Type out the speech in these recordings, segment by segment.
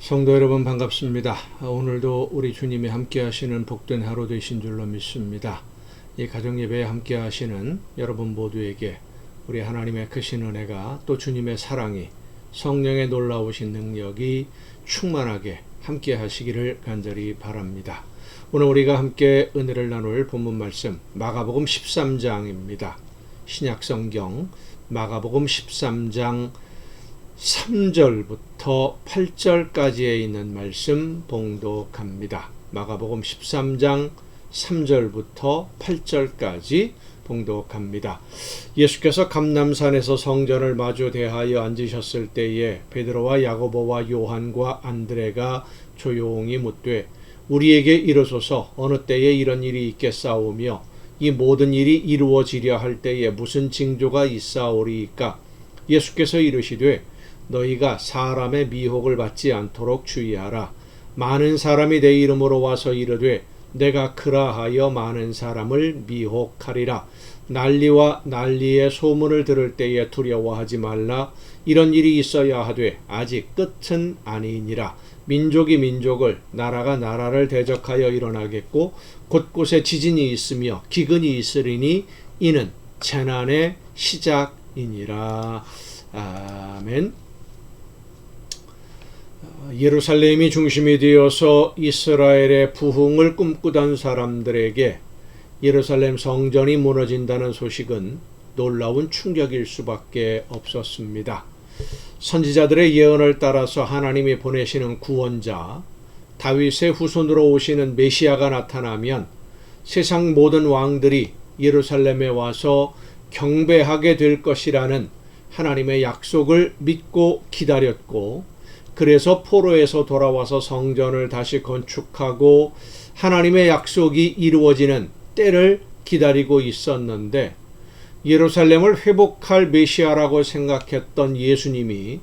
성도 여러분 반갑습니다. 오늘도 우리 주님이 함께 하시는 복된 하루 되신 줄로 믿습니다. 이 가정예배에 함께 하시는 여러분 모두에게 우리 하나님의 크신 은혜가 또 주님의 사랑이 성령의 놀라우신 능력이 충만하게 함께 하시기를 간절히 바랍니다. 오늘 우리가 함께 은혜를 나눌 본문 말씀 마가복음 13장입니다. 신약성경 마가복음 13장 3절부터 8절까지에 있는 말씀 봉독합니다. 마가복음 13장 3절부터 8절까지 봉독합니다. 예수께서 감람산에서 성전을 마주 대하여 앉으셨을 때에 베드로와 야고보와 요한과 안드레가 조용히 묻되 우리에게 이르소서 어느 때에 이런 일이 있겠사오며 이 모든 일이 이루어지려 할 때에 무슨 징조가 있사오리이까? 예수께서 이르시되 너희가 사람의 미혹을 받지 않도록 주의하라. 많은 사람이 내 이름으로 와서 이르되 내가 그라하여 많은 사람을 미혹하리라. 난리와 난리의 소문을 들을 때에 두려워하지 말라. 이런 일이 있어야 하되 아직 끝은 아니니라. 민족이 민족을 나라가 나라를 대적하여 일어나겠고 곳곳에 지진이 있으며 기근이 있으리니 이는 재난의 시작이니라. 아멘. 예루살렘이 중심이 되어서 이스라엘의 부흥을 꿈꾸던 사람들에게 예루살렘 성전이 무너진다는 소식은 놀라운 충격일 수밖에 없었습니다. 선지자들의 예언을 따라서 하나님이 보내시는 구원자 다윗의 후손으로 오시는 메시아가 나타나면 세상 모든 왕들이 예루살렘에 와서 경배하게 될 것이라는 하나님의 약속을 믿고 기다렸고 그래서 포로에서 돌아와서 성전을 다시 건축하고 하나님의 약속이 이루어지는 때를 기다리고 있었는데 예루살렘을 회복할 메시아라고 생각했던 예수님이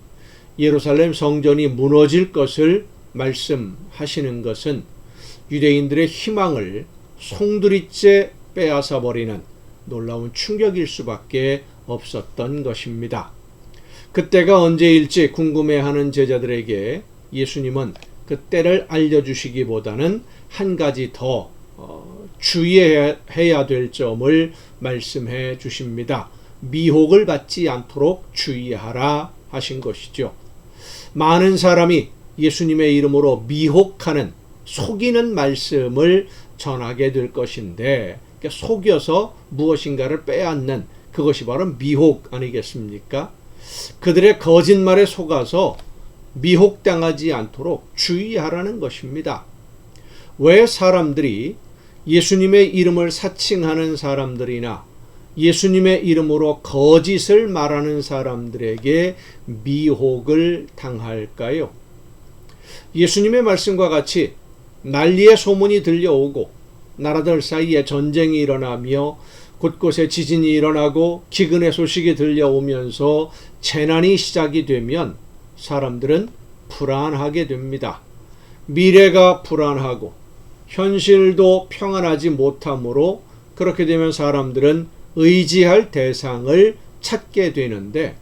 예루살렘 성전이 무너질 것을 말씀하시는 것은 유대인들의 희망을 송두리째 빼앗아 버리는 놀라운 충격일 수밖에 없었던 것입니다. 그때가 언제일지 궁금해하는 제자들에게 예수님은 그 때를 알려주시기보다는 한 가지 더 주의해야 될 점을 말씀해 주십니다. 미혹을 받지 않도록 주의하라 하신 것이죠. 많은 사람이 예수님의 이름으로 미혹하는 속이는 말씀을 전하게 될 것인데 속여서 무엇인가를 빼앗는 그것이 바로 미혹 아니겠습니까? 그들의 거짓말에 속아서 미혹당하지 않도록 주의하라는 것입니다. 왜 사람들이 예수님의 이름을 사칭하는 사람들이나 예수님의 이름으로 거짓을 말하는 사람들에게 미혹을 당할까요? 예수님의 말씀과 같이 난리의 소문이 들려오고 나라들 사이에 전쟁이 일어나며 곳곳에 지진이 일어나고 기근의 소식이 들려오면서 재난이 시작이 되면 사람들은 불안하게 됩니다. 미래가 불안하고 현실도 평안하지 못하므로 그렇게 되면 사람들은 의지할 대상을 찾게 되는데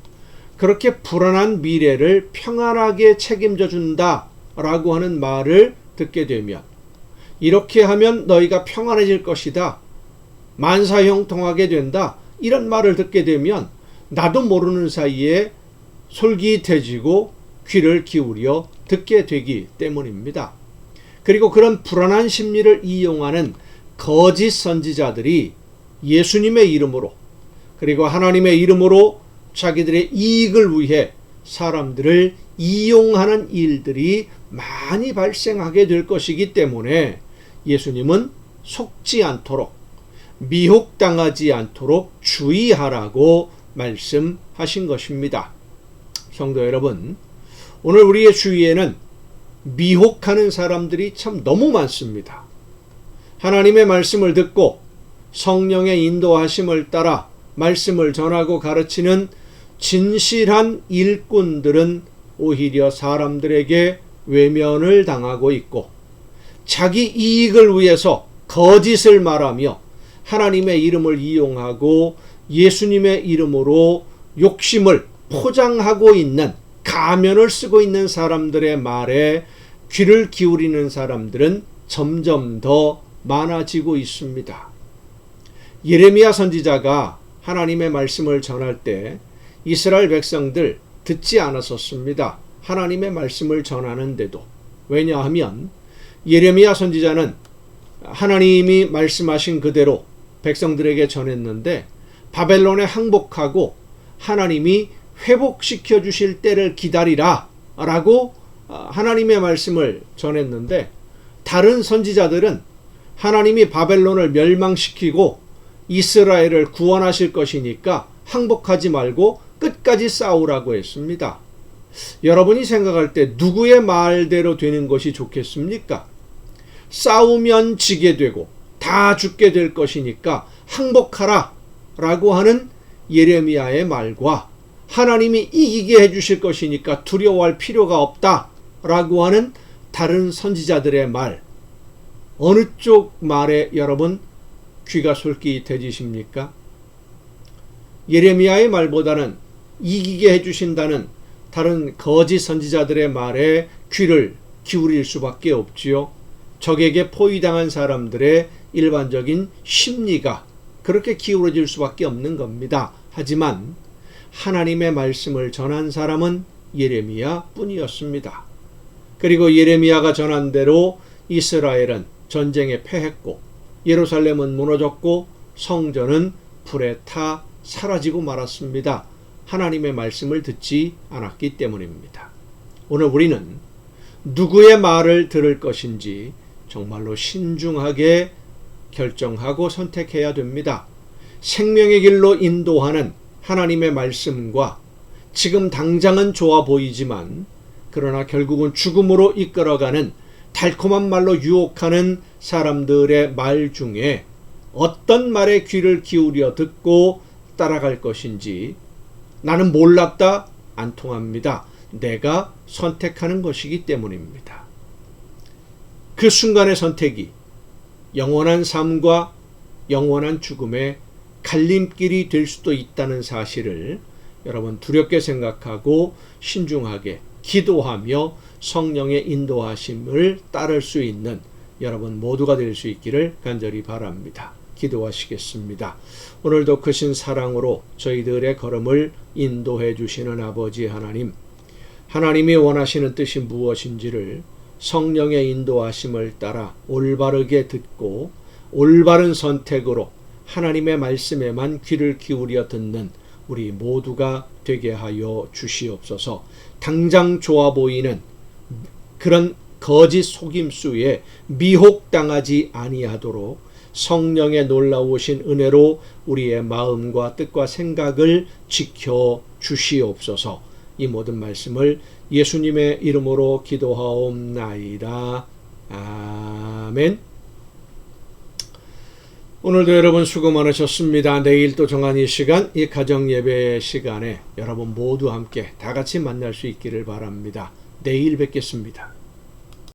그렇게 불안한 미래를 평안하게 책임져 준다라고 하는 말을 듣게 되면 이렇게 하면 너희가 평안해질 것이다. 만사형통하게 된다. 이런 말을 듣게 되면 나도 모르는 사이에 솔깃해지고 귀를 기울여 듣게 되기 때문입니다. 그리고 그런 불안한 심리를 이용하는 거짓 선지자들이 예수님의 이름으로 그리고 하나님의 이름으로 자기들의 이익을 위해 사람들을 이용하는 일들이 많이 발생하게 될 것이기 때문에 예수님은 속지 않도록 미혹당하지 않도록 주의하라고 말씀하신 것입니다. 성도 여러분, 오늘 우리의 주위에는 미혹하는 사람들이 참 너무 많습니다. 하나님의 말씀을 듣고 성령의 인도하심을 따라 말씀을 전하고 가르치는 진실한 일꾼들은 오히려 사람들에게 외면을 당하고 있고 자기 이익을 위해서 거짓을 말하며 하나님의 이름을 이용하고 예수님의 이름으로 욕심을 포장하고 있는 가면을 쓰고 있는 사람들의 말에 귀를 기울이는 사람들은 점점 더 많아지고 있습니다. 예레미야 선지자가 하나님의 말씀을 전할 때 이스라엘 백성들 듣지 않았었습니다. 하나님의 말씀을 전하는데도. 왜냐하면 예레미야 선지자는 하나님이 말씀하신 그대로 백성들에게 전했는데 바벨론에 항복하고 하나님이 회복시켜 주실 때를 기다리라 라고 하나님의 말씀을 전했는데, 다른 선지자들은 하나님이 바벨론을 멸망시키고 이스라엘을 구원하실 것이니까 항복하지 말고 끝까지 싸우라고 했습니다. 여러분이 생각할 때 누구의 말대로 되는 것이 좋겠습니까? 싸우면 지게 되고 다 죽게 될 것이니까 항복하라 라고 하는 예레미야의 말과, 하나님이 이기게 해주실 것이니까 두려워할 필요가 없다 라고 하는 다른 선지자들의 말, 어느 쪽 말에 여러분 귀가 솔깃해지십니까? 예레미야의 말보다는 이기게 해주신다는 다른 거짓 선지자들의 말에 귀를 기울일 수밖에 없지요. 적에게 포위당한 사람들의 일반적인 심리가 그렇게 기울어질 수밖에 없는 겁니다. 하지만 하나님의 말씀을 전한 사람은 예레미야 뿐이었습니다. 그리고 예레미야가 전한 대로 이스라엘은 전쟁에 패했고 예루살렘은 무너졌고 성전은 불에 타 사라지고 말았습니다. 하나님의 말씀을 듣지 않았기 때문입니다. 오늘 우리는 누구의 말을 들을 것인지 정말로 신중하게 결정하고 선택해야 됩니다. 생명의 길로 인도하는 하나님의 말씀과 지금 당장은 좋아 보이지만 그러나 결국은 죽음으로 이끌어가는 달콤한 말로 유혹하는 사람들의 말 중에 어떤 말에 귀를 기울여 듣고 따라갈 것인지, 나는 몰랐다 안 통합니다. 내가 선택하는 것이기 때문입니다. 그 순간의 선택이 영원한 삶과 영원한 죽음의 갈림길이 될 수도 있다는 사실을 여러분 두렵게 생각하고 신중하게 기도하며 성령의 인도하심을 따를 수 있는 여러분 모두가 될 수 있기를 간절히 바랍니다. 기도하시겠습니다. 오늘도 크신 사랑으로 저희들의 걸음을 인도해 주시는 아버지 하나님, 하나님이 원하시는 뜻이 무엇인지를 성령의 인도하심을 따라 올바르게 듣고 올바른 선택으로 하나님의 말씀에만 귀를 기울여 듣는 우리 모두가 되게 하여 주시옵소서. 당장 좋아 보이는 그런 거짓 속임수에 미혹당하지 아니하도록 성령의 놀라우신 은혜로 우리의 마음과 뜻과 생각을 지켜 주시옵소서. 이 모든 말씀을 예수님의 이름으로 기도하옵나이다. 아멘. 오늘도 여러분 수고 많으셨습니다. 내일 또 정한 이 시간, 이 가정예배 시간에 여러분 모두 함께 다 같이 만날 수 있기를 바랍니다. 내일 뵙겠습니다.